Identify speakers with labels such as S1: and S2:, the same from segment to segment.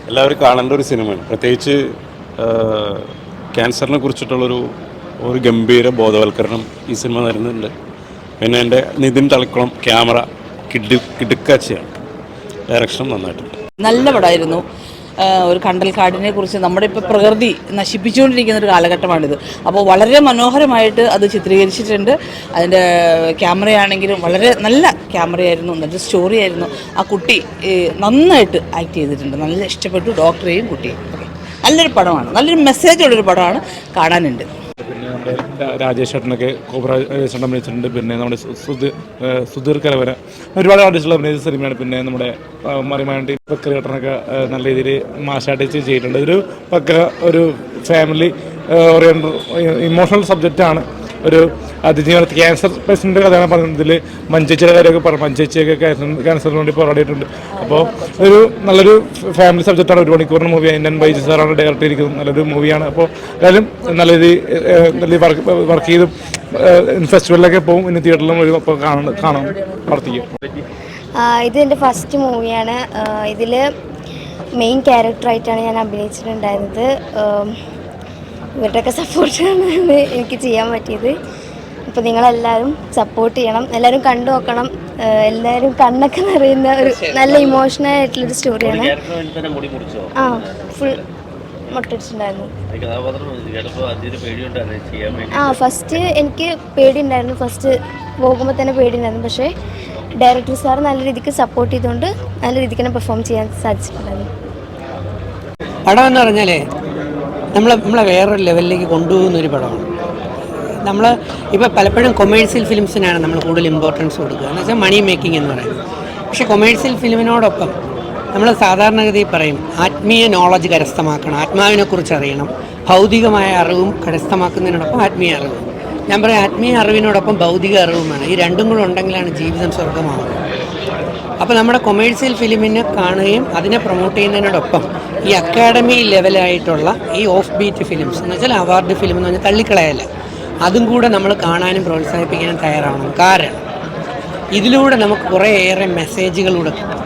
S1: എല്ലാവരും കാണേണ്ട ഒരു സിനിമയാണ്. പ്രത്യേകിച്ച് ക്യാൻസറിനെ കുറിച്ചിട്ടുള്ളൊരു ഗംഭീര ബോധവൽക്കരണം ഈ സിനിമ തരുന്നുണ്ട്. പിന്നെ എൻ്റെ നിതിൻ തളിക്കുളം ക്യാമറ കിടുക്കാച്ചിയാണ്. ഡയറക്ഷൻ നന്നായിട്ടുണ്ട്.
S2: നല്ല പടമായിരുന്നു. ഒരു കണ്ടൽക്കാടിനെ കുറിച്ച് നമ്മുടെ ഇപ്പോൾ പ്രകൃതി നശിപ്പിച്ചുകൊണ്ടിരിക്കുന്ന ഒരു കാലഘട്ടമാണിത്. അപ്പോൾ വളരെ മനോഹരമായിട്ട് അത് ചിത്രീകരിച്ചിട്ടുണ്ട്. അതിൻ്റെ ക്യാമറയാണെങ്കിലും വളരെ നല്ല ക്യാമറയായിരുന്നു, നല്ല സ്റ്റോറി ആയിരുന്നു. ആ കുട്ടി നന്നായിട്ട് ആക്ട് ചെയ്തിട്ടുണ്ട്. നല്ല ഇഷ്ടപ്പെട്ടു ഡോക്ടറെയും കുട്ടിയും. നല്ലൊരു പടമാണ്, നല്ലൊരു മെസ്സേജുള്ളൊരു പടമാണ്, കാണാനുണ്ട്.
S3: പിന്നെ നമ്മുടെ രാജേഷ് ചേട്ടനൊക്കെ ചേട്ടൻ അഭിനയിച്ചിട്ടുണ്ട്. പിന്നെ നമ്മുടെ സുധീർ കരവര ഒരുപാട് ആർട്ടിസ്റ്റുകൾ അഭിനയിച്ച സിനിമയാണ്. പിന്നെ നമ്മുടെ മറിമാണ്ടി ക്രിയേറ്ററിനൊക്കെ നല്ല രീതിയിൽ മാഷായിട്ട് ചെയ്തിട്ടുണ്ട്. ഒരു ഫാമിലി ഓറിയൻറ്റഡ് ഇമോഷണൽ സബ്ജക്റ്റാണ്. ഒരു അതിജീവനത്തിൽ ക്യാൻസർ പേഷ്യൻ്റെ കഥയാണ് പറയുന്നതിൽ. മഞ്ചേച്ചിയുടെ കാര്യമൊക്കെ പറഞ്ഞു. മഞ്ചേച്ചിയൊക്കെ ക്യാൻസറിന് വേണ്ടി പോരാടിയിട്ടുണ്ട്. അപ്പോൾ ഒരു നല്ലൊരു ഫാമിലി സബ്ജക്റ്റാണ്. 1 മണിക്കൂറിന് മൂവി. ഇന്ത്യൻ ബൈജു സാറാണ് ഡയറക്റ്റ് ചെയ്തിരിക്കുന്നത്. നല്ലൊരു മൂവിയാണ്. അപ്പോൾ എല്ലാവരും നല്ല രീതിയിൽ വർക്ക് ചെയ്ത് ഫെസ്റ്റിവലിലൊക്കെ പോകും. ഇനി തിയേറ്ററിലും വരും. അപ്പോൾ കാണാൻ പ്രവർത്തിക്കും.
S4: ഇത് എൻ്റെ ഫസ്റ്റ് മൂവിയാണ്. ഇതിൽ മെയിൻ ക്യാരക്ടറായിട്ടാണ് ഞാൻ അഭിനയിച്ചിട്ടുണ്ടായിരുന്നത്. ഇവരുടെയൊക്കെ സപ്പോർട്ടാണ് എനിക്ക് ചെയ്യാൻ പറ്റിയത്. അപ്പോൾ നിങ്ങളെല്ലാവരും സപ്പോർട്ട് ചെയ്യണം, എല്ലാവരും കണ്ടു നോക്കണം. എല്ലാവരും കണ്ണൊക്കെ നിറയുന്ന ഒരു നല്ല ഇമോഷണൽ ആയിട്ടുള്ളൊരു സ്റ്റോറിയാണ്. ആ ഫുൾ മുട്ടടിച്ചിട്ടുണ്ടായിരുന്നു. ഫസ്റ്റ് എനിക്ക് പേടിയുണ്ടായിരുന്നു. ഫസ്റ്റ് പോകുമ്പോൾ തന്നെ പേടിയുണ്ടായിരുന്നു. പക്ഷേ ഡയറക്ടർ സാർ നല്ല രീതിക്ക് സപ്പോർട്ട് ചെയ്തുകൊണ്ട് നല്ല രീതിക്ക് തന്നെ പെർഫോം ചെയ്യാൻ സാധിച്ചിട്ടുണ്ടായിരുന്നു.
S5: പടം എന്ന് പറഞ്ഞാൽ നമ്മളെ വേറൊരു ലെവലിലേക്ക് കൊണ്ടുപോകുന്നൊരു പടമാണ്. നമ്മൾ ഇപ്പോൾ പലപ്പോഴും കൊമേഴ്സ്യൽ ഫിലിംസിനാണ് നമ്മൾ കൂടുതൽ ഇമ്പോർട്ടൻസ് കൊടുക്കുക, എന്ന് വെച്ചാൽ മണി മേക്കിംഗ് എന്ന് പറയുന്നത്. പക്ഷേ കൊമേഴ്സ്യൽ ഫിലിമിനോടൊപ്പം നമ്മൾ സാധാരണഗതിയിൽ പറയും ആത്മീയ നോളജ് കരസ്ഥമാക്കണം, ആത്മാവിനെക്കുറിച്ച് അറിയണം, ഭൗതികമായ അറിവും കരസ്ഥമാക്കുന്നതിനോടൊപ്പം ആത്മീയ അറിവും. ഞാൻ പറയും ആത്മീയ അറിവിനോടൊപ്പം ഭൗതിക അറിവും വേണം. ഈ രണ്ടും കൂടെ ഉണ്ടെങ്കിലാണ് ജീവിതം സ്വർഗമാകുന്നത്. അപ്പോൾ നമ്മുടെ കൊമേഴ്സ്യൽ ഫിലിമിനെ കാണുകയും അതിനെ പ്രൊമോട്ട് ചെയ്യുന്നതിനോടൊപ്പം ഈ അക്കാഡമി ലെവലായിട്ടുള്ള ഈ ഓഫ് ബീറ്റ് ഫിലിംസ് എന്ന് വെച്ചാൽ അവാർഡ് ഫിലിം എന്ന് പറഞ്ഞാൽ തള്ളിക്കളയല്ല, അതും കൂടെ നമ്മൾ കാണാനും പ്രോത്സാഹിപ്പിക്കാനും തയ്യാറാവണം. കാരണം ഇതിലൂടെ നമുക്ക് കുറേയേറെ മെസ്സേജുകളൂടെ കിട്ടും.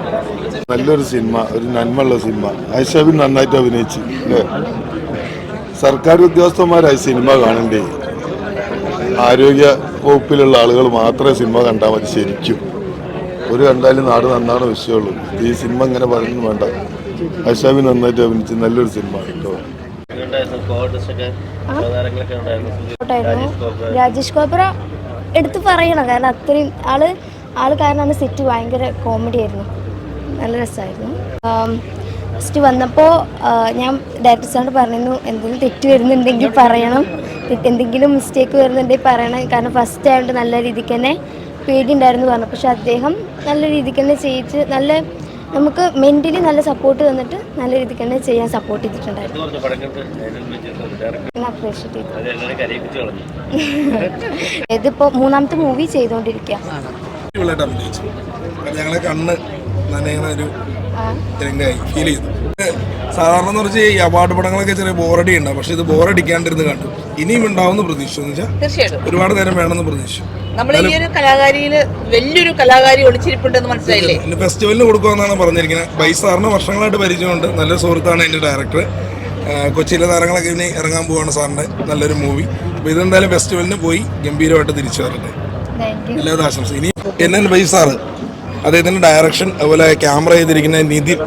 S6: നല്ലൊരു സിനിമ, ഒരു നന്മയുള്ള സിനിമ. ഐഷാബിൻ നന്നായിട്ട് അഭിനയിച്ചു അല്ലേ. സർക്കാർ ഉദ്യോഗസ്ഥന്മാരായി സിനിമ കാണണ്ടേ. ആരോഗ്യ വകുപ്പിലുള്ള ആളുകൾ മാത്രമേ സിനിമ കണ്ടാൽ മതി. ശരിക്കും ഒരു കണ്ടാലും നാട് നന്നാണ് വിഷയമുള്ളൂ. ഈ സിനിമ ഇങ്ങനെ പറയുന്നു വേണ്ട. ഐഷാബിൻ നന്നായിട്ട് അഭിനയിച്ചു. നല്ലൊരു സിനിമ കേട്ടോ.
S4: രാജേഷ് കോബ്ര എടുത്ത് പറയണം, കാരണം അത്രയും ആള് കാരണമാണ് സെറ്റ് ഭയങ്കര കോമഡി ആയിരുന്നു, നല്ല രസമായിരുന്നു. ഫസ്റ്റ് വന്നപ്പോൾ ഞാൻ ഡയറക്ടർ സാറിന് പറഞ്ഞു എന്തെങ്കിലും തെറ്റ് വരുന്നുണ്ടെങ്കിൽ പറയണം, എന്തെങ്കിലും മിസ്റ്റേക്ക് വരുന്നുണ്ടെങ്കിൽ പറയണം. കാരണം ഫസ്റ്റ് ആയതുകൊണ്ട് നല്ല രീതിക്ക് തന്നെ പേടിയുണ്ടായിരുന്നു പറഞ്ഞു. പക്ഷെ അദ്ദേഹം നല്ല രീതിക്ക് തന്നെ ചെയ്യിച്ച് നല്ല നമുക്ക് മെൻ്റലി നല്ല സപ്പോർട്ട് തന്നിട്ട് നല്ല രീതിക്ക് തന്നെ ചെയ്യാൻ സപ്പോർട്ട് ചെയ്തിട്ടുണ്ടായിരുന്നു. അപ്രീഷിയേറ്റ് ചെയ്തു. ഇതിപ്പോൾ 3ാമത്തെ മൂവി ചെയ്തുകൊണ്ടിരിക്കുക.
S7: ഞങ്ങളെ കണ്ണ് നനയുന്ന ഒരു രംഗമായി ഫീൽ ചെയ്തു. സാധാരണ എന്ന് വെച്ചാൽ ഈ അവാർഡ് പടങ്ങളൊക്കെ ചെറിയ ബോറടി ഉണ്ടാവും, പക്ഷെ ഇത് ബോറടിക്കാണ്ടിരുന്ന് കണ്ടു. ഇനിയും ഉണ്ടാവുന്ന പ്രതീക്ഷ എന്ന് വെച്ചാൽ
S2: തീർച്ചയായിട്ടും
S7: ഒരുപാട് നേരം വേണമെന്ന് പ്രതീക്ഷ.
S2: നമ്മൾ ഈ ഒരു കലാകാരിയിൽ വലിയൊരു കലാകാരി ഒളിച്ചിരിപ്പുണ്ടെന്ന് മനസ്സിലായില്ലേ.
S7: ഫെസ്റ്റിവലിന് കൊടുക്കുമെന്നാണ് പറഞ്ഞിരിക്കുന്നത്. ബൈസാറിന് വർഷങ്ങളായിട്ട് പരിചയമുണ്ട്, നല്ലൊരു സുഹൃത്താണ് എൻ്റെ ഡയറക്ടർ. കൊച്ചിയിലെ താരങ്ങളൊക്കെ ഇനി ഇറങ്ങാൻ പോവാണ് സാറിൻ്റെ നല്ലൊരു മൂവി. അപ്പോൾ ഇതെന്തായാലും ഫെസ്റ്റിവലിന് പോയി ഗംഭീരമായിട്ട് തിരിച്ചു വരട്ടെ. എല്ലാവരും ആശംസ. ഇനി എൻ ബൈസാറ് അദ്ദേഹത്തിൻ്റെ ഡയറക്ഷൻ, അതുപോലെ ക്യാമറ ചെയ്തിരിക്കുന്ന നിതിൻ,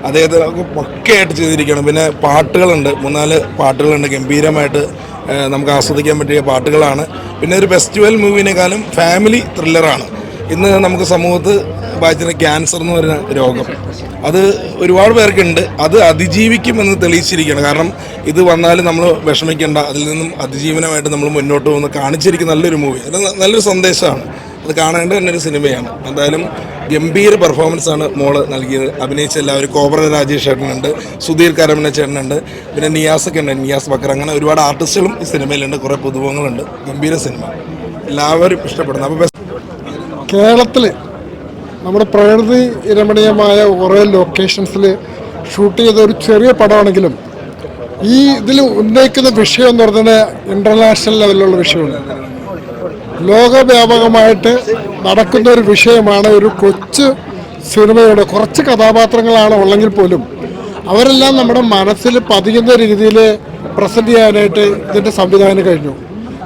S7: അദ്ദേഹത്തിന് പക്കയായിട്ട് ചെയ്തിരിക്കുകയാണ്. പിന്നെ പാട്ടുകളുണ്ട്, 3-4 പാട്ടുകളുണ്ട് ഗംഭീരമായിട്ട് നമുക്ക് ആസ്വദിക്കാൻ പറ്റിയ പാട്ടുകളാണ്. പിന്നെ ഒരു ഫെസ്റ്റിവൽ മൂവിനേക്കാളും ഫാമിലി ത്രില്ലറാണ്. ഇന്ന് നമുക്ക് സമൂഹത്ത് ബാധിച്ചിരുന്ന ക്യാൻസർ എന്ന് പറയുന്ന രോഗം, അത് ഒരുപാട് പേർക്കുണ്ട്. അത് അതിജീവിക്കുമെന്ന് തെളിയിച്ചിരിക്കുകയാണ്. കാരണം ഇത് വന്നാലും നമ്മൾ വിഷമിക്കേണ്ട, അതിൽ നിന്നും അതിജീവനമായിട്ട് നമ്മൾ മുന്നോട്ട് പോകുന്ന കാണിച്ചിരിക്കുന്ന നല്ലൊരു മൂവി. അത് നല്ലൊരു സന്ദേശമാണ്. അത് കാണേണ്ട തന്നെ ഒരു സിനിമയാണ്. എന്തായാലും ഗംഭീര പെർഫോമൻസാണ് മോള് നൽകിയത്. അഭിനയിച്ച എല്ലാവരും, കോബ്ര രാജേഷ് ചേട്ടനുണ്ട്, സുധീർ കരമന ചേട്ടനുണ്ട്, പിന്നെ നിയാസൊക്കെ ഉണ്ട്, നിയാസ് ബക്കർ, അങ്ങനെ ഒരുപാട് ആർട്ടിസ്റ്റുകളും ഈ സിനിമയിലുണ്ട്. കുറേ പുതുമുഖങ്ങളുണ്ട്. ഗംഭീര സിനിമ, എല്ലാവരും ഇഷ്ടപ്പെടുന്നു. അപ്പോൾ
S8: കേരളത്തിൽ നമ്മുടെ പ്രകൃതി രമണീയമായ കുറേ ലൊക്കേഷൻസിൽ ഷൂട്ട് ചെയ്ത ഒരു ചെറിയ പടമാണെങ്കിലും ഈ ഇതിൽ ഉന്നയിക്കുന്ന വിഷയം എന്ന് പറഞ്ഞാൽ ഇൻ്റർനാഷണൽ ലെവലിലുള്ള വിഷയമാണ്. ലോകവ്യാപകമായിട്ട് നടക്കുന്ന ഒരു വിഷയമാണ്. ഒരു കൊച്ചു സിനിമയുടെ കുറച്ച് കഥാപാത്രങ്ങളാണ് ഉള്ളെങ്കിൽ പോലും അവരെല്ലാം നമ്മുടെ മനസ്സിൽ പതിയുന്ന രീതിയിൽ പ്രസൻറ്റ് ചെയ്യാനായിട്ട് ഇതിൻ്റെ സംവിധാനം കഴിഞ്ഞു.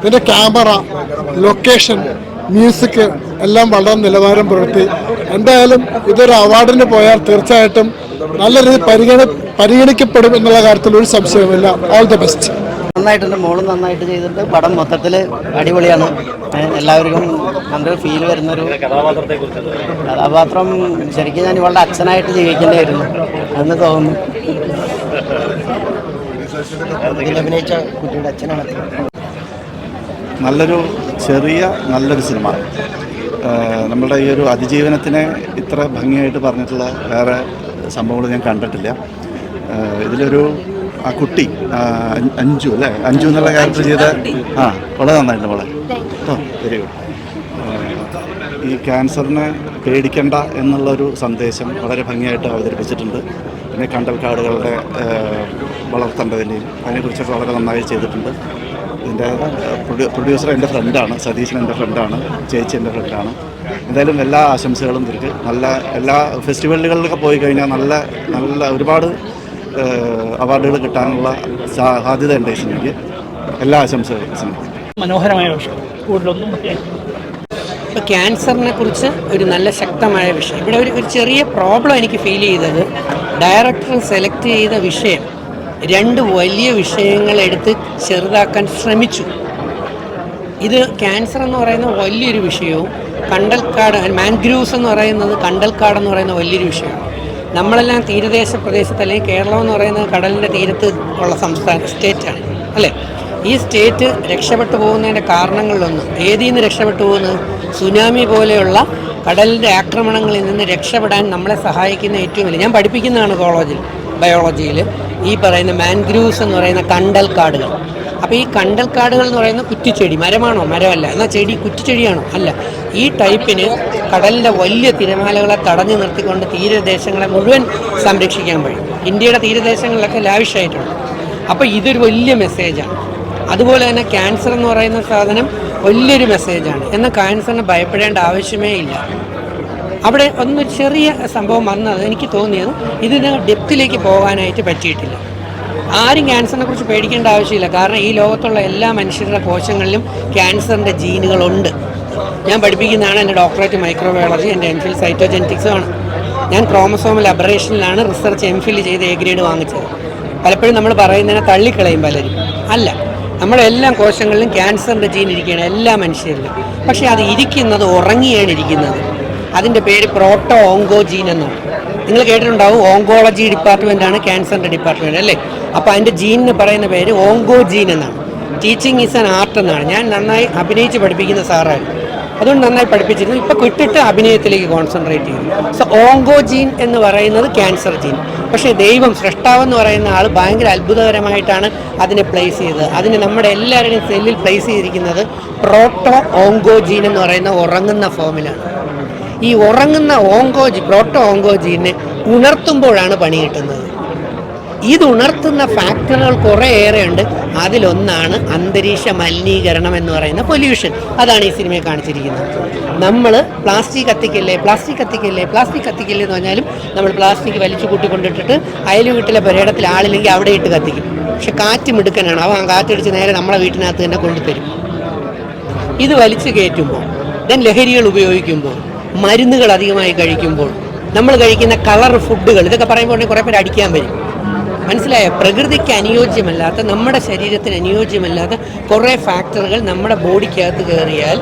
S8: ഇതിൻ്റെ ക്യാമറ, ലൊക്കേഷൻ, മ്യൂസിക് എല്ലാം വളരെ നിലവാരം പുലർത്തി. എന്തായാലും ഇതൊരു അവാർഡിന് പോയാൽ തീർച്ചയായിട്ടും നല്ല രീതിയിൽ പരിഗണിക്കപ്പെടും എന്നുള്ള കാര്യത്തിൽ ഒരു സംശയമില്ല. All the best.
S5: നന്നായിട്ടുണ്ട്, മോള് നന്നായിട്ട് ചെയ്തിട്ടുണ്ട്. പടം മൊത്തത്തിൽ അടിപൊളിയാണ്. എല്ലാവർക്കും നല്ലൊരു ഫീൽ വരുന്നൊരു കഥാപാത്രം. ശരിക്കും ഞാൻ ഇവളുടെ അച്ഛനായിട്ട് ജീവിക്കേണ്ടിയായിരുന്നു എന്ന് തോന്നുന്നു. അഭിനയിച്ച കുട്ടിയുടെ അച്ഛനാണ്.
S9: നല്ലൊരു നല്ലൊരു സിനിമ. നമ്മളുടെ ഈ ഒരു അതിജീവനത്തിനെ ഇത്ര ഭംഗിയായിട്ട് പറഞ്ഞിട്ടുള്ള വേറെ സംഭവങ്ങൾ ഞാൻ കണ്ടിട്ടില്ല. ഇതിലൊരു ആ കുട്ടി അഞ്ജു അല്ലേ, അഞ്ജു എന്നുള്ള ക്യാരക്ടർ ചെയ്ത വളരെ നന്നായിട്ടുണ്ട് മോളെ. Very good. ഈ ക്യാൻസറിനെ പേടിക്കണ്ട എന്നുള്ളൊരു സന്ദേശം വളരെ ഭംഗിയായിട്ട് അവതരിപ്പിച്ചിട്ടുണ്ട്. പിന്നെ കണ്ടൽക്കാടുകളുടെ വളർത്തേണ്ടതിൻ്റെയും അതിനെക്കുറിച്ചൊക്കെ വളരെ നന്നായി ചെയ്തിട്ടുണ്ട്. ഇതിൻ്റെ പ്രൊഡ്യൂസർ എൻ്റെ ഫ്രണ്ടാണ്, സതീശൻ എൻ്റെ ഫ്രണ്ടാണ്, ചേച്ചി എൻ്റെ ഫ്രണ്ടാണ്. എന്തായാലും എല്ലാ ആശംസകളും ഇവർക്ക്. എല്ലാ ഫെസ്റ്റിവലുകളിലൊക്കെ പോയി കഴിഞ്ഞാൽ നല്ല ഒരുപാട് അവാർഡുകൾ കിട്ടാനുള്ള സാധ്യതയുണ്ട് ഈ സിനിമയ്ക്ക്. എല്ലാ ആശംസകളും.
S5: മനോഹരമായ വിഷയം, കൂടുതലൊന്നും ഇപ്പോൾ ക്യാൻസറിനെ കുറിച്ച് ഒരു നല്ല ശക്തമായ വിഷയം. ഇവിടെ ഒരു ചെറിയ പ്രോബ്ലം എനിക്ക് ഫീൽ ചെയ്തത്, ഡയറക്ടർ സെലക്ട് ചെയ്ത വിഷയം 2 വലിയ വിഷയങ്ങളെടുത്ത് ചെറുതാക്കാൻ ശ്രമിച്ചു. ഇത് ക്യാൻസർ എന്ന് പറയുന്ന വലിയൊരു വിഷയവും കണ്ടൽക്കാട് മാൻഗ്രൂവ്സ് എന്ന് പറയുന്നത് കണ്ടൽക്കാട് എന്ന് പറയുന്ന വലിയൊരു വിഷയമാണ്. നമ്മളെല്ലാം തീരദേശ പ്രദേശത്ത് അല്ലെങ്കിൽ കേരളം എന്ന് പറയുന്നത് കടലിൻ്റെ തീരത്ത് ഉള്ള സ്റ്റേറ്റാണ് അല്ലേ? ഈ സ്റ്റേറ്റ് രക്ഷപ്പെട്ടു പോകുന്നതിൻ്റെ കാരണങ്ങളിലൊന്ന്, ഏതിൽ നിന്ന് രക്ഷപ്പെട്ടു പോകുന്നത്, സുനാമി പോലെയുള്ള കടലിൻ്റെ ആക്രമണങ്ങളിൽ നിന്ന് രക്ഷപ്പെടാൻ നമ്മളെ സഹായിക്കുന്ന ഏറ്റവും വലിയ, ഞാൻ പഠിപ്പിക്കുന്നതാണ് ബയോളജിയിൽ ഈ പറയുന്ന മാൻഗ്രൂവ്സ് എന്ന് പറയുന്ന കണ്ടൽക്കാടുകൾ. അപ്പോൾ ഈ കണ്ടൽക്കാടുകൾ എന്ന് പറയുന്ന കുറ്റിച്ചെടി, മരമാണോ? മരമല്ല. എന്നാൽ ചെടി കുറ്റിച്ചെടിയാണോ? അല്ല. ഈ ടൈപ്പിന് കടലിൻ്റെ വലിയ തിരമാലകളെ തടഞ്ഞു നിർത്തിക്കൊണ്ട് തീരദേശങ്ങളെ മുഴുവൻ സംരക്ഷിക്കാൻ കഴിയും. ഇന്ത്യയുടെ തീരദേശങ്ങളിലൊക്കെ ലാവിഷായിട്ടുണ്ട്. അപ്പോൾ ഇതൊരു വലിയ മെസ്സേജാണ്. അതുപോലെ തന്നെ ക്യാൻസർ എന്ന് പറയുന്ന സാധനം വലിയൊരു മെസ്സേജാണ്. എന്നാൽ ക്യാൻസറിന് ഭയപ്പെടേണ്ട ആവശ്യമേ ഇല്ല. അവിടെ ഒന്നൊരു ചെറിയ സംഭവം വന്നത് എനിക്ക് തോന്നിയത്, ഇതിന് ഡെപ്തിലേക്ക് പോകാനായിട്ട് പറ്റിയിട്ടില്ല. ആരും ക്യാൻസറിനെ കുറിച്ച് പേടിക്കേണ്ട ആവശ്യമില്ല. കാരണം ഈ ലോകത്തുള്ള എല്ലാ മനുഷ്യരുടെ കോശങ്ങളിലും ക്യാൻസറിൻ്റെ ജീനുകളുണ്ട്. ഞാൻ പഠിപ്പിക്കുന്നതാണ്, എൻ്റെ ഡോക്ടറേറ്റ് മൈക്രോബയോളജി, എൻ്റെ എംഫിൽ സൈറ്റോജെനറ്റിക്സുമാണ്. ഞാൻ ക്രോമസോമൽ അബറേഷനിലാണ് റിസർച്ച് എംഫിൽ ചെയ്ത് A ഗ്രേഡ് വാങ്ങിച്ചത്. പലപ്പോഴും നമ്മൾ പറയുന്നതിനെ തള്ളിക്കളയും പലരും. അല്ല, നമ്മളെല്ലാ കോശങ്ങളിലും ക്യാൻസറിൻ്റെ ജീൻ ഇരിക്കുകയാണ്, എല്ലാ മനുഷ്യരിലും. പക്ഷേ അത് ഇരിക്കുന്നത് ഉറങ്ങിയാണ് ഇരിക്കുന്നത്. അതിൻ്റെ പേര് പ്രോട്ടോ ഓങ്കോജീൻ എന്നാണ്. നിങ്ങൾ കേട്ടിട്ടുണ്ടാവും, ഓങ്കോളജി ഡിപ്പാർട്ട്മെൻറ്റാണ് ക്യാൻസറിൻ്റെ ഡിപ്പാർട്ട്മെൻറ്റ് അല്ലേ? അപ്പോൾ അതിൻ്റെ ജീനിന് പറയുന്ന പേര് ഓങ്കോജീൻ എന്നാണ്. ടീച്ചിങ് ഈസ് ആൻ ആർട്ട് എന്നാണ്. ഞാൻ നന്നായി അഭിനയിച്ച് പഠിപ്പിക്കുന്ന സാറായിരുന്നു, അതുകൊണ്ട് നന്നായി പഠിപ്പിച്ചിരുന്നു. ഇപ്പോൾ കിട്ടിട്ട് അഭിനയത്തിലേക്ക് കോൺസെൻട്രേറ്റ് ചെയ്യുന്നു. സോ ഓങ്കോജീൻ എന്ന് പറയുന്നത് ക്യാൻസർ ജീൻ. പക്ഷേ ദൈവം, സൃഷ്ടാവെന്ന് പറയുന്ന ആൾ ഭയങ്കര അത്ഭുതകരമായിട്ടാണ് അതിനെ പ്ലേസ് ചെയ്തത്. അതിന് നമ്മുടെ എല്ലാവരുടെയും സെല്ലിൽ പ്ലേസ് ചെയ്തിരിക്കുന്നത് പ്രോട്ടോ ഓങ്കോജീൻ എന്ന് പറയുന്ന ഉറങ്ങുന്ന ഫോമിലാണ്. ഈ ഉറങ്ങുന്ന പ്രോട്ടോ ഓങ്കോജീനെ ഉണർത്തുമ്പോഴാണ് പണി കിട്ടുന്നത്. ഇത് ഉണർത്തുന്ന ഫാക്ടറുകൾ കുറേയേറെ ഉണ്ട്. അതിലൊന്നാണ് അന്തരീക്ഷ മലിനീകരണം എന്ന് പറയുന്ന പൊല്യൂഷൻ. അതാണ് ഈ സിനിമയെ കാണിച്ചിരിക്കുന്നത്. നമ്മൾ പ്ലാസ്റ്റിക് കത്തിക്കല്ലേ എന്ന് പറഞ്ഞാലും നമ്മൾ പ്ലാസ്റ്റിക് വലിച്ചു കൂട്ടിക്കൊണ്ടിട്ടിട്ട് അയൽ വീട്ടിലെ പുരയിടത്തിൽ ആളില്ലെങ്കിൽ അവിടെ ഇട്ട് കത്തിക്കും. പക്ഷെ കാറ്റ് മിടുക്കനാണ്, അവൻ കാറ്റടിച്ച് നേരെ നമ്മളെ വീട്ടിനകത്ത് തന്നെ കൊണ്ടുതരും. ഇത് വലിച്ചു കയറ്റുമ്പോൾ, ലഹരികൾ ഉപയോഗിക്കുമ്പോൾ, മരുന്നുകൾ അധികമായി കഴിക്കുമ്പോൾ, നമ്മൾ കഴിക്കുന്ന കളർ ഫുഡുകൾ, ഇതൊക്കെ പറയുമ്പോൾ കുറേ പേര് അടിക്കാൻ വരും. മനസ്സിലായോ? പ്രകൃതിക്ക് അനുയോജ്യമല്ലാത്ത, നമ്മുടെ ശരീരത്തിന് അനുയോജ്യമല്ലാത്ത കുറേ ഫാക്ടറുകൾ നമ്മുടെ ബോഡിക്കകത്ത് കയറിയാൽ,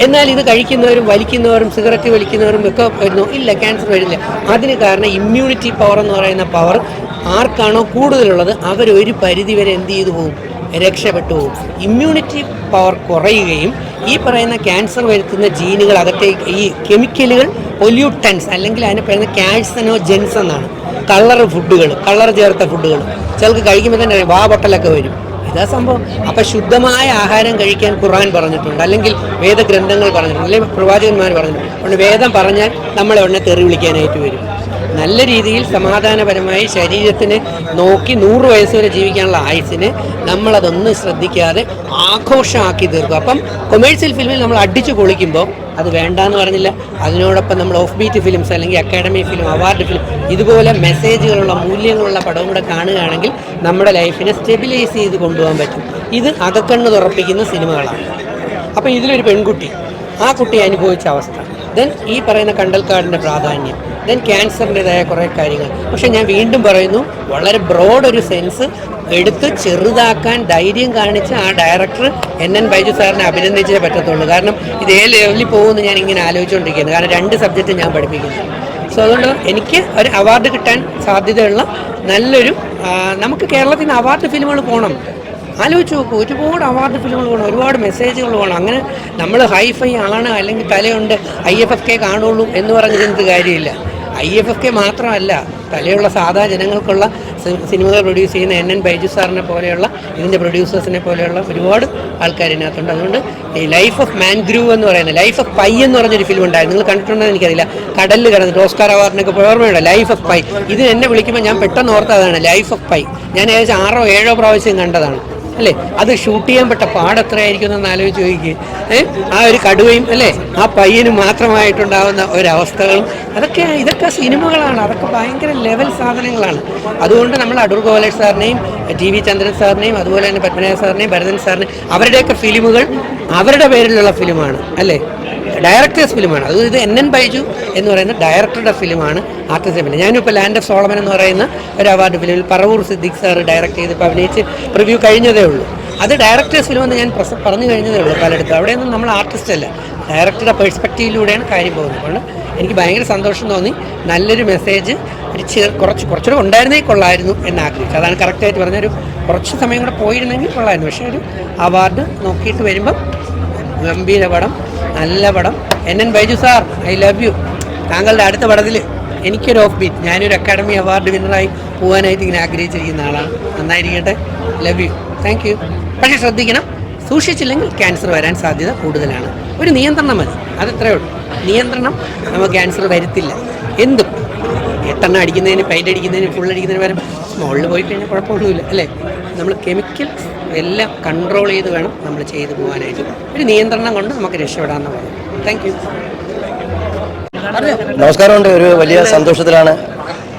S5: എന്നാൽ ഇത് കഴിക്കുന്നവരും വലിക്കുന്നവരും സിഗരറ്റ് വലിക്കുന്നവരും ഒക്കെ വരുന്നു, ഇല്ല ക്യാൻസർ വരില്ല. അതിന് കാരണം ഇമ്മ്യൂണിറ്റി പവർ എന്ന് പറയുന്ന പവർ ആർക്കാണോ കൂടുതലുള്ളത് അവരൊരു പരിധിവരെ എന്ത് ചെയ്തു പോകും, രക്ഷപ്പെട്ടു പോകും. ഇമ്മ്യൂണിറ്റി പവർ കുറയുകയും ഈ പറയുന്ന ക്യാൻസർ വരുത്തുന്ന ജീനുകൾ അകത്തേക്ക്, ഈ കെമിക്കലുകൾ പൊല്യൂട്ടൻസ് അല്ലെങ്കിൽ അതിനെ പറയുന്ന കാഴ്സനോജെൻസ് എന്നാണ്. കളർ ചേർത്ത ഫുഡുകൾ ചിലർക്ക് കഴിക്കുമ്പോൾ തന്നെ പൊട്ടലൊക്കെ വരും. ഇതാ സംഭവം. അപ്പം ശുദ്ധമായ ആഹാരം കഴിക്കാൻ ഖുർആൻ പറഞ്ഞിട്ടുണ്ട്, അല്ലെങ്കിൽ വേദഗ്രന്ഥങ്ങൾ പറഞ്ഞിട്ടുണ്ട്, അല്ലെങ്കിൽ പ്രവാചകന്മാർ പറഞ്ഞിട്ടുണ്ട്. അതുകൊണ്ട് വേദം പറഞ്ഞാൽ നമ്മളെ ഉടനെ തെറി വിളിക്കാനായിട്ട് വരും. നല്ല രീതിയിൽ സമാധാനപരമായി ശരീരത്തിന് നോക്കി 100 വയസ്സ് വരെ ജീവിക്കാനുള്ള ആയുസിന് നമ്മളതൊന്നും ശ്രദ്ധിക്കാതെ ആഘോഷമാക്കി തീർക്കും. അപ്പം കൊമേഴ്സ്യൽ ഫിലിമിൽ നമ്മൾ അടിച്ചു പൊളിക്കുമ്പോൾ അത് വേണ്ടാന്ന് പറഞ്ഞില്ല. അതിനോടൊപ്പം നമ്മൾ ഓഫ് ബീറ്റ് ഫിലിംസ് അല്ലെങ്കിൽ അക്കാഡമി ഫിലിം, അവാർഡ് ഫിലിം, ഇതുപോലെ മെസ്സേജുകളുള്ള മൂല്യങ്ങളുള്ള പടവും കൂടെ കാണുകയാണെങ്കിൽ നമ്മുടെ ലൈഫിനെ സ്റ്റെബിലൈസ് ചെയ്ത് കൊണ്ടുപോകാൻ പറ്റും. ഇത് അകക്കണ്ണ് തുറപ്പിക്കുന്ന സിനിമകളാണ്. അപ്പോൾ ഇതിലൊരു പെൺകുട്ടി, ആ കുട്ടി അനുഭവിച്ച അവസ്ഥ, ദെൻ ഈ പറയുന്ന കണ്ടൽക്കാടിൻ്റെ പ്രാധാന്യം, ദെൻ ക്യാൻസറിൻ്റെതായ കുറേ കാര്യങ്ങൾ. പക്ഷേ ഞാൻ വീണ്ടും പറയുന്നു, വളരെ ബ്രോഡ് ഒരു സെൻസ് എടുത്ത് ചെറുതാക്കാൻ ധൈര്യം കാണിച്ച ആ ഡയറക്ടർ NN ബൈജു സാറിനെ അഭിനന്ദിച്ചേ പറ്റത്തുള്ളൂ. കാരണം ഇത് ലെവലിൽ പോകുമെന്ന് ഞാൻ ഇങ്ങനെ ആലോചിച്ചുകൊണ്ടിരിക്കുകയാണ്. കാരണം 2 സബ്ജക്റ്റ് ഞാൻ പഠിപ്പിക്കുന്നു. സോ അതുകൊണ്ട് എനിക്ക് ഒരു അവാർഡ് കിട്ടാൻ സാധ്യതയുള്ള നല്ലൊരു, നമുക്ക് കേരളത്തിൽ നിന്ന് അവാർഡ് ഫിലിമുകൾ പോകണം. ആലോചിച്ച് നോക്കൂ, ഒരുപാട് അവാർഡ് ഫിലിമുകൾ വേണം, ഒരുപാട് മെസ്സേജുകൾ വേണം. അങ്ങനെ നമ്മൾ ഹൈഫൈ ആണ് അല്ലെങ്കിൽ തലയുണ്ട് IFFK കാണുള്ളൂ എന്ന് പറഞ്ഞിരുന്നത് കാര്യമില്ല. IFFK മാത്രമല്ല, തലയുള്ള സാധാ ജനങ്ങൾക്കുള്ള സിനിമകൾ പ്രൊഡ്യൂസ് ചെയ്യുന്ന NN ബൈജു സാറിനെ പോലെയുള്ള, ഇതിൻ്റെ പ്രൊഡ്യൂസേഴ്സിനെ പോലെയുള്ള ഒരുപാട് ആൾക്കാർ ഇതിനകത്തുണ്ട്. അതുകൊണ്ട് ഈ ലൈഫ് ഓഫ് മാൻഗ്രൂവ് എന്ന് പറയുന്നത്, ലൈഫ് ഓഫ് പൈ എന്ന് പറഞ്ഞൊരു ഫിലിം ഉണ്ടായിരുന്നു, നിങ്ങൾ കണ്ടിട്ടുണ്ടെന്ന് എനിക്കറിയില്ല. കടലിൽ കിടന്നിട്ട് ഓസ്കാർ അവാർഡിനൊക്കെ ഓർമ്മയുണ്ട്, ലൈഫ് ഓഫ് പൈ. ഇത് എന്നെ വിളിക്കുമ്പോൾ ഞാൻ പെട്ടെന്ന് ഓർത്തതാണ് ലൈഫ് ഓഫ് പൈ. ഞാൻ ഏകദേശം 6 or 7 പ്രാവശ്യം കണ്ടതാണ് അല്ലേ. അത് ഷൂട്ട് ചെയ്യാൻ പെട്ട പാടെത്രയായിരിക്കും എന്ന് ആലോചിച്ച് നോക്കി. ആ ഒരു കടുവയും അല്ലേ, ആ പയ്യനും മാത്രമായിട്ടുണ്ടാകുന്ന ഒരവസ്ഥകളും ഇതൊക്കെ സിനിമകളാണ്. അതൊക്കെ ഭയങ്കര ലെവൽ സാധനങ്ങളാണ്. അതുകൊണ്ട് നമ്മൾ അടൂർ ഗോപാലേഷ് സാറിനെയും TV ചന്ദ്രൻ സാറിനെയും അതുപോലെ തന്നെ പത്മനാഭ സാറിനെയും ഭരതൻ സാറിനെയും അവരുടെയൊക്കെ ഫിലിമുകൾ അവരുടെ പേരിലുള്ള ഫിലിമാണ് അല്ലേ, ഡയറക്ടേഴ്സ് ഫിലിമാണ്. അത് ഇത് NN ബൈജു എന്ന് പറയുന്ന ഡയറക്ടറുടെ ഫിലിമാണ്, ആർട്ടിസ്റ്റ് ഫിലിം. ഞാനിപ്പോൾ ലാൻഡ് ഓഫ് സോളമൻ എന്ന് പറയുന്ന ഒരു അവാർഡ് ഫിലിമിൽ പറവൂർ സിദ്ദിഖ് സാർ ഡയറക്റ്റ് ചെയ്ത് അഭിനയിച്ച് പ്രിവ്യൂ കഴിഞ്ഞതേ ഉള്ളൂ. അത് ഡയറക്ടേഴ്സ് ഫിലിമെന്ന് ഞാൻ പറഞ്ഞു കഴിഞ്ഞതേ ഉള്ളൂ പലയിടത്തും. അവിടെയൊന്നും നമ്മൾ ആർട്ടിസ്റ്റ് അല്ല, ഡയറക്ടറുടെ പെർസ്പെക്റ്റീവിലൂടെയാണ് കാര്യം പോകുന്നത്. അതുകൊണ്ട് എനിക്ക് ഭയങ്കര സന്തോഷം തോന്നി. നല്ലൊരു മെസ്സേജ് കുറച്ചുകൂടെ ഉണ്ടായിരുന്നേ കൊള്ളായിരുന്നു എന്ന് ആഗ്രഹിച്ചു. അതാണ് കറക്റ്റായിട്ട് പറഞ്ഞൊരു കുറച്ച് സമയം കൂടെ പോയിരുന്നെങ്കിൽ കൊള്ളായിരുന്നു. പക്ഷേ ഒരു അവാർഡ് നോക്കിയിട്ട് വരുമ്പം ഗംഭീര പടം, നല്ല പടം. NN Baiju sir, I love you. താങ്കളുടെ അടുത്ത പടത്തിൽ എനിക്കൊരു ഓഫ് ബീറ്റ്, ഞാനൊരു അക്കാഡമി അവാർഡ് വിന്നറായി പോകാനായിട്ട് ഇങ്ങനെ ആഗ്രഹിച്ചിരിക്കുന്ന ആളാണ്. നന്നായിരിക്കട്ടെ, ലവ് യു, താങ്ക് യു. പക്ഷേ ശ്രദ്ധിക്കണം, സൂക്ഷിച്ചില്ലെങ്കിൽ ക്യാൻസർ വരാൻ സാധ്യത കൂടുതലാണ്. ഒരു നിയന്ത്രണം മതി, അതത്രേ ഉള്ളൂ. നിയന്ത്രണം നമുക്ക് ക്യാൻസർ വരുത്തില്ല. എന്തും 8 അടിക്കുന്നതിന്, പെയിൻ്റ് അടിക്കുന്നതിന്, ഫുൾ അടിക്കുന്നതിന് പകരം സ്മോളിൽ പോയി കഴിഞ്ഞാൽ കുഴപ്പമൊന്നുമില്ല അല്ലേ. നമ്മൾ കെമിക്കൽസ് എല്ലാം കൺട്രോൾ ചെയ്ത് വേണം നമ്മൾ ചെയ്തു പോകാനായിട്ട്. ഒരു നിയന്ത്രണം കൊണ്ട് നമുക്ക് രക്ഷപ്പെടാമെന്ന് പറഞ്ഞു. Thank you.
S10: നമസ്കാരമുണ്ട്. ഒരു വലിയ സന്തോഷത്തിലാണ്.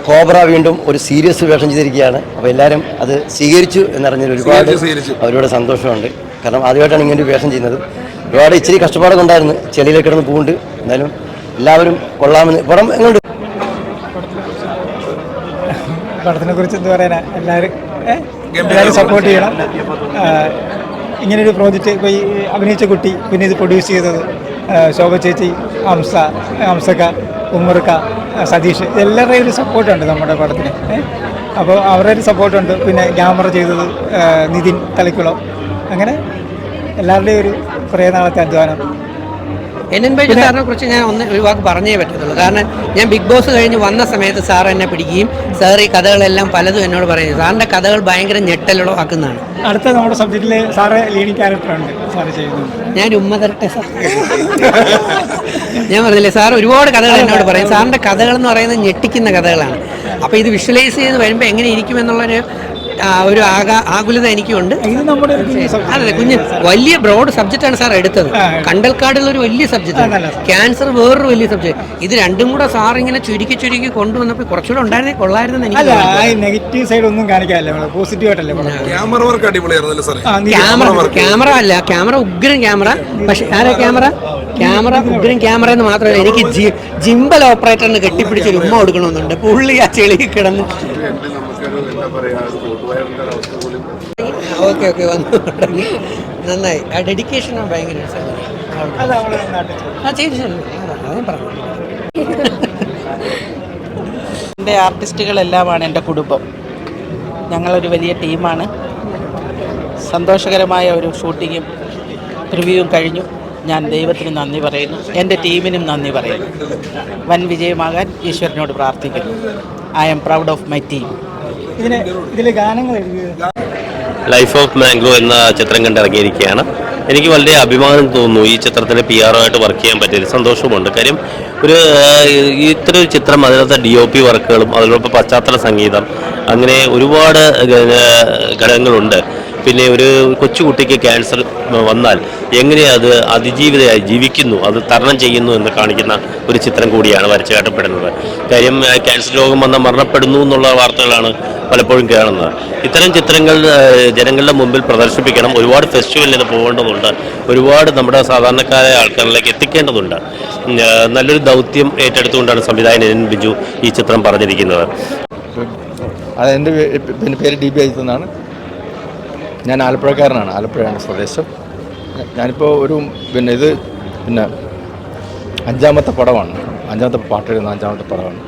S10: കോബ്ര വീണ്ടും ഒരു സീരിയസ് വേഷം ചെയ്തിരിക്കുകയാണ്. അപ്പോൾ എല്ലാവരും അത് സ്വീകരിച്ചു എന്നറിഞ്ഞതിൽ ഒരുപാട് സന്തോഷമുണ്ട്. കാരണം ആദ്യമായിട്ടാണ് ഇങ്ങനെ ഒരു വേഷം ചെയ്യുന്നത്. ഒരുപാട് ഇച്ചിരി കഷ്ടപ്പാടൊക്കെ ഉണ്ടായിരുന്നു, ചെളിയിലേക്ക് കിടന്ന് പോകുന്നുണ്ട്. എന്നാലും എല്ലാവരും കൊള്ളാമെന്ന്. പടം എങ്ങനെയുണ്ട്?
S11: പടത്തിനെ കുറിച്ച് എന്ത് പറയാനാ, എല്ലാവരും സപ്പോർട്ട് ചെയ്യണം. ഇങ്ങനൊരു പ്രോജക്റ്റ് ഇപ്പോൾ ഈ അഭിനയിച്ച കുട്ടി, പിന്നെ ഇത് പ്രൊഡ്യൂസ് ചെയ്തത് ശോഭ ചേച്ചി, ഹംസക്ക, ഉമ്മർക്ക, സതീഷ്, എല്ലാവരുടെയും ഒരു സപ്പോർട്ടുണ്ട് നമ്മുടെ പടത്തിന്. അപ്പോൾ അവരുടെ ഒരു സപ്പോർട്ടുണ്ട്. പിന്നെ ക്യാമറ ചെയ്തത് നിതിൻ തളിക്കുളം. അങ്ങനെ എല്ലാവരുടെയും ഒരു കുറേ നാളത്തെ അധ്വാനം.
S5: NN ബൈജു സാറിനെ കുറിച്ച് ഞാൻ ഒരു വാക്ക് പറഞ്ഞേ പറ്റത്തുള്ളൂ. കാരണം ഞാൻ ബിഗ് ബോസ് കഴിഞ്ഞ് വന്ന സമയത്ത് സാർ എന്നെ പിടിക്കുകയും സാർ ഈ കഥകളെല്ലാം പലതും എന്നോട് പറയുന്നത്. സാറിൻ്റെ കഥകൾ ഭയങ്കര ഞെട്ടലുളവാക്കുന്നതാണ്.
S11: അടുത്ത നമ്മുടെ സബ്ജക്റ്റിൽ സാറ് ലീഡിങ് ക്യാരക്ടറുണ്ട് സാറ് ചെയ്യുന്നത്.
S5: ഞാൻ ഉമ്മ തരട്ടെ സാർ. ഞാൻ പറഞ്ഞില്ലേ, സാർ ഒരുപാട് കഥകൾ എന്നോട് പറയും. സാറിൻ്റെ കഥകൾ എന്ന് പറയുന്നത് ഞെട്ടിക്കുന്ന കഥകളാണ്. അപ്പോൾ ഇത് വിഷ്വലൈസ് ചെയ്ത് വരുമ്പോൾ എങ്ങനെ ഇരിക്കുമെന്നുള്ളൊരു ഒരു ആകുലത എനിക്കുണ്ട്. അതെ, കുഞ്ഞ് വലിയ ബ്രോഡ് സബ്ജക്റ്റാണ് സാർ എടുത്തത്. കണ്ടൽക്കാടുള്ള ഒരു വലിയ സബ്ജക്റ്റാണ്, ക്യാൻസർ വേറൊരു വലിയ സബ്ജക്റ്റ്. ഇത് രണ്ടും കൂടെ സാർ ഇങ്ങനെ ചുരുക്കി കൊണ്ടുവന്നപ്പോൾ കുറച്ചുകൂടെ ഉണ്ടായിരുന്നേ കൊള്ളായിരുന്നു. എനിക്ക്
S11: നെഗറ്റീവ് സൈഡ് ഒന്നും കാണിക്കാനല്ലേ, പോസിറ്റീവ് ആയിട്ടല്ലേ.
S5: ക്യാമറ അല്ല, ക്യാമറ ഉഗ്രൻ ക്യാമറ. പക്ഷെ ആരാ ക്യാമറ ഉഗ്രൻ ക്യാമറ എന്ന് മാത്രമല്ല, എനിക്ക് ജിംബൽ ഓപ്പറേറ്ററിന് കെട്ടിപ്പിടിച്ചൊരു ഉമ്മ കൊടുക്കണമെന്നുണ്ട്. പുള്ളി ആ ചെളി കിടന്ന് ഓക്കെ വന്നു നന്നായി. ആ ഡെഡിക്കേഷൻ ഭയങ്കര
S2: എൻ്റെ ആർട്ടിസ്റ്റുകളെല്ലാമാണ് എൻ്റെ കുടുംബം. ഞങ്ങളൊരു വലിയ ടീമാണ്. സന്തോഷകരമായ ഒരു ഷൂട്ടിങ്ങും പ്രിവ്യൂവും കഴിഞ്ഞു. ഞാൻ ദൈവത്തിന് നന്ദി പറയുന്നു, എൻ്റെ ടീമിനും നന്ദി പറയുന്നു. വൻ വിജയമാകാൻ ഈശ്വരനോട് പ്രാർത്ഥിക്കുന്നു. I am proud of my team.
S11: ഇതിലെ ഗാനങ്ങൾ
S10: ലൈഫ് ഓഫ് മാംഗ്രോ എന്ന ചിത്രം കണ്ടിറങ്ങിയിരിക്കുകയാണ്.
S12: എനിക്ക് വളരെ അഭിമാനം തോന്നുന്നു ഈ ചിത്രത്തിന് PR ആയിട്ട് വർക്ക് ചെയ്യാൻ പറ്റിയത്. സന്തോഷമുണ്ട്. കാര്യം ഒരു ഇത്ര ഒരു ചിത്രം അതിനകത്ത് DOP വർക്കുകളും അതിനോടൊപ്പം പശ്ചാത്തല സംഗീതം അങ്ങനെ ഒരുപാട് ഘടകങ്ങളുണ്ട്. പിന്നെ ഒരു കൊച്ചുകുട്ടിക്ക് ക്യാൻസർ വന്നാൽ എങ്ങനെയാണ് അത് അതിജീവിതയായി ജീവിക്കുന്നു, അത് തരണം ചെയ്യുന്നു എന്ന് കാണിക്കുന്ന ഒരു ചിത്രം കൂടിയാണ് വരച്ചു കാട്ടപ്പെടുന്നത്. കാര്യം ക്യാൻസർ രോഗം വന്നാൽ മരണപ്പെടുന്നു എന്നുള്ള വാർത്തകളാണ് പലപ്പോഴും കാണുന്നത്. ഇത്തരം ചിത്രങ്ങൾ ജനങ്ങളുടെ മുമ്പിൽ പ്രദർശിപ്പിക്കണം. ഒരുപാട് ഫെസ്റ്റിവലിൽ ഇത് പോകേണ്ടതുണ്ട്. ഒരുപാട് നമ്മുടെ സാധാരണക്കാരായ ആൾക്കാരിലേക്ക് എത്തിക്കേണ്ടതുണ്ട്. നല്ലൊരു ദൗത്യം ഏറ്റെടുത്തുകൊണ്ടാണ് സംവിധായകൻ എൻ ബിജു ഈ ചിത്രം പറഞ്ഞിരിക്കുന്നത്.
S13: എൻ്റെ പേര് DB അജിത്ത് എന്നാണ്. ഞാൻ ആലപ്പുഴക്കാരനാണ്. ആലപ്പുഴയാണ് സ്വദേശം. ഞാനിപ്പോൾ ഇത് അഞ്ചാമത്തെ പടമാണ്. അഞ്ചാമത്തെ പാട്ടെഴുതുന്ന അഞ്ചാമത്തെ പടമാണ്.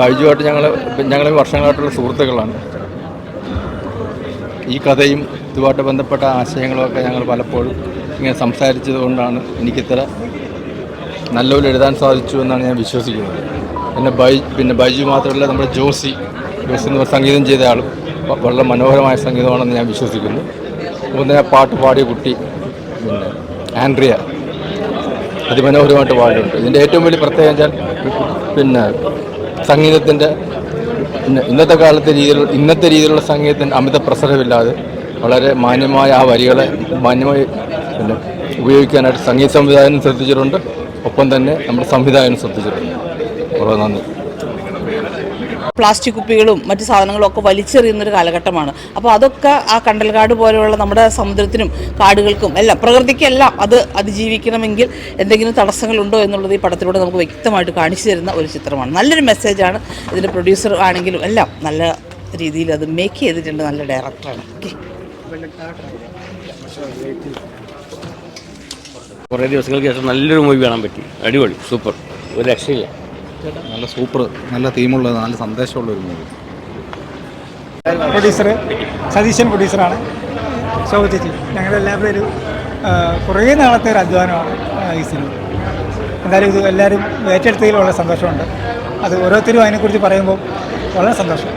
S13: ബൈജുവായിട്ട് ഞങ്ങൾ വർഷങ്ങളായിട്ടുള്ള സുഹൃത്തുക്കളാണ്. ഈ കഥയും ഇതുമായിട്ട് ബന്ധപ്പെട്ട ആശയങ്ങളുമൊക്കെ ഞങ്ങൾ പലപ്പോഴും ഇങ്ങനെ സംസാരിച്ചത് കൊണ്ടാണ് എനിക്കിത്ര നല്ലപോലെ എഴുതാൻ സാധിച്ചു എന്നാണ് ഞാൻ വിശ്വസിക്കുന്നത്. ബൈജു മാത്രമല്ല, നമ്മുടെ ജോസി എന്ന് സംഗീതം ചെയ്ത ആളും വളരെ മനോഹരമായ സംഗീതമാണെന്ന് ഞാൻ വിശ്വസിക്കുന്നു. പിന്നെ പാട്ട് പാടിയ കുട്ടി ആൻഡ്രിയ അതിമനോഹരമായിട്ട് പാടിയിട്ടുണ്ട്. ഇതിൻ്റെ ഏറ്റവും വലിയ പ്രത്യേകത വെച്ചാൽ സംഗീതത്തിൻ്റെ ഇന്നത്തെ രീതിയിലുള്ള സംഗീതത്തിൻ്റെ അമിത പ്രസരമില്ലാതെ വളരെ മാന്യമായ ആ വരികളെ മാന്യമായി ഉപയോഗിക്കാനായിട്ട് സംഗീത സംവിധായകനും ശ്രദ്ധിച്ചിട്ടുണ്ട്. ഒപ്പം തന്നെ നമ്മുടെ സംവിധായകനും ശ്രദ്ധിച്ചിട്ടുണ്ട്. വളരെ നന്ദി.
S2: പ്ലാസ്റ്റിക് കുപ്പികളും മറ്റു സാധനങ്ങളും ഒക്കെ വലിച്ചെറിയുന്നൊരു കാലഘട്ടമാണ്. അപ്പോൾ അതൊക്കെ ആ കണ്ടൽക്കാട് പോലെയുള്ള നമ്മുടെ സമുദ്രത്തിനും കാടുകൾക്കും എല്ലാം പ്രകൃതിക്കെല്ലാം അത് അതിജീവിക്കണമെങ്കിൽ എന്തെങ്കിലും തടസ്സങ്ങളുണ്ടോ എന്നുള്ളത് ഈ പടത്തിലൂടെ നമുക്ക് വ്യക്തമായിട്ട് കാണിച്ചു തരുന്ന ഒരു ചിത്രമാണ്. നല്ലൊരു മെസ്സേജാണ്. ഇതിൻ്റെ പ്രൊഡ്യൂസർ ആണെങ്കിലും എല്ലാം നല്ല രീതിയിൽ അത് മേക്ക് ചെയ്തിട്ടുണ്ട്. നല്ല ഡയറക്ടറാണ്.
S1: കുറേ ദിവസങ്ങൾക്ക് ശേഷം നല്ലൊരു മൂവി കാണാൻ പറ്റി. അടിപൊളി, സൂപ്പർ, ഒരു രക്ഷയില്ല.
S13: നല്ല സൂപ്പർ, നല്ല തീമുള്ളത്, നല്ല സന്ദേശമുള്ള ഒരു മൂവി.
S11: പ്രൊഡ്യൂസർ സതീശൻ പ്രൊഡ്യൂസറാണ്. ശോഭ ചേച്ചി, ഞങ്ങളെല്ലാവരും ഒരു കുറേ നാളത്തെ ഒരു അധ്വാനമാണ് ഈ സിനിമ. എന്തായാലും ഇത് എല്ലാവരും ഏറ്റെടുത്തതിൽ വളരെ സന്തോഷമുണ്ട്. അത് ഓരോരുത്തരും അതിനെക്കുറിച്ച് പറയുമ്പോൾ വളരെ സന്തോഷം.